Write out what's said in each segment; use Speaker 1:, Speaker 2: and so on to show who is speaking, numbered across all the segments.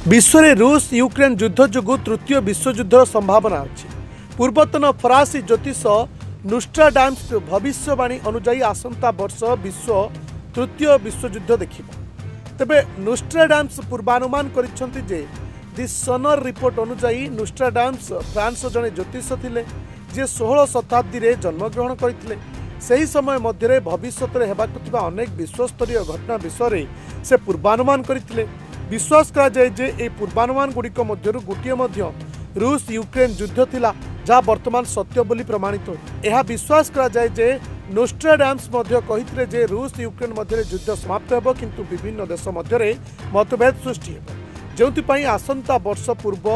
Speaker 1: विश्व में रूस यूक्रेन युद्ध जो तृतीय विश्वयुद्धर संभावना अच्छी। पूर्वतन फरासी ज्योतिष नोस्ट्राडाम्स भविष्यवाणी अनुजाई आसंता वर्ष विश्व तृतीय विश्वयुद्ध देखिबा। तेबे नोस्ट्राडाम्स पूर्वानुमान करिसेंति जे दि सनर रिपोर्ट अनुजाई नोस्ट्राडाम्स फ्रांस जने ज्योतिष थिले जे 16 शताब्दी रे जन्मग्रहण करथिले। सही समय मध्य भविष्य में हेबाकु थिबा अनेक विश्वस्तरीय घटना विषय से पूर्वानुमान करथिले। विश्वास करा जाए जे ए पूर्वानुमान गुड़िक मध्यरु गोटिए मध्य रूस यूक्रेन युद्ध थिला जहाँ वर्तमान सत्य बोली प्रमाणित हो। यह विश्वास करा जाए जे नोस्ट्राडाम्स मध्य कहिथिले जे रूस यूक्रेन मध्य युद्ध समाप्त हेबो किंतु विभिन्न देश मध्य मतभेद सृष्टि हेबो जोंथिपाई आसंता वर्ष पूर्व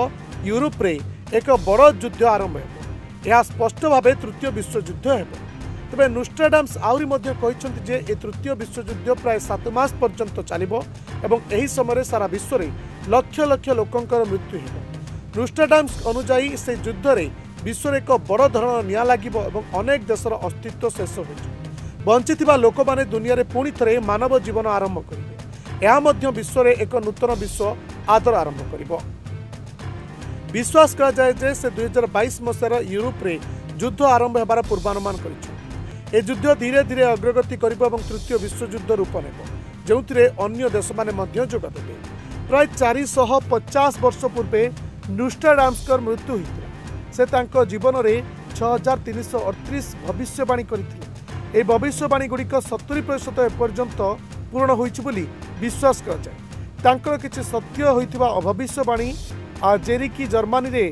Speaker 1: यूरोप रे एक बड़ युद्ध आरंभ हेबो। यह स्पष्ट भाव तृतीय विश्वयुद्ध हेबो। तेबे नोस्ट्राडाम्स आउरी मध्य कहिसेंति जे ए तृतीय विश्वयुद्ध प्राय 7 मास पर्यंत चलिबो एवं एही समय सारा विश्व में लक्ष लक्ष लोकंकर मृत्यु हेबो। नोस्ट्राडाम्स अनुजाई से युद्ध रे विश्व एक बड़ धरण निया लागिबो एवं अनेक देशर अस्तित्व शेष होइछ। बंचिथिबा लोक माने दुनिया रे पुणी थरे मानव जीवन आरंभ करिवे। एहा मध्य विश्व रे एक नूतन विश्व आदर आरंभ करिबो। विश्वास करा जाय जे से 2022 मसीहार यूरोप रे युद्ध आरंभ हेबार पूर्वानुमान करिछ। ए युद्ध धीरे धीरे अग्रगति करिबो एवं तृतीय विश्वयुद्ध रूप नेबो जोंथिरे अन्य देश माने मध्य जोगदेबे। प्राय 450 वर्ष पूर्वे नोस्ट्राडाम्सकर मृत्यु होइतिला। से तांको जीवन रे 6338 भविष्यवाणी करथिले। ए भविष्यवाणी गुड़िक 70% एपर्यंत पूर्ण होइछि बोली विश्वास करा जाय। तांकर किछि सत्य होइतिबा भविष्यवाणी जेरिकी जर्मनी रे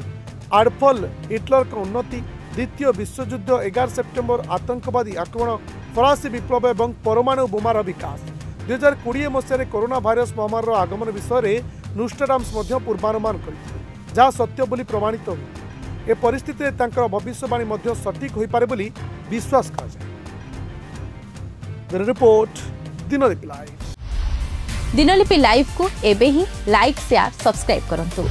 Speaker 1: आडोल्फ हिटलर का उन्नति, द्वितीय विश्वयुद्ध, 11 सेप्टेम्बर आतंकवादी आक्रमण, फरासी विप्लव एवं परमाणु बोमार विकास, 2020 मसीह कोरोना भाइरस महामारी आगमन विषय नोस्ट्राडाम्स पूर्वानुमान करथिले जहाँ सत्य बोली प्रमाणित हो। ए परिस्थिति तांकर भविष्यवाणी सटीक हो पारे बोली विश्वास करा जाए। Report Dinalipi live.
Speaker 2: Dinalipi live को एबे ही लाइक शेयर सब्सक्राइब करंतु।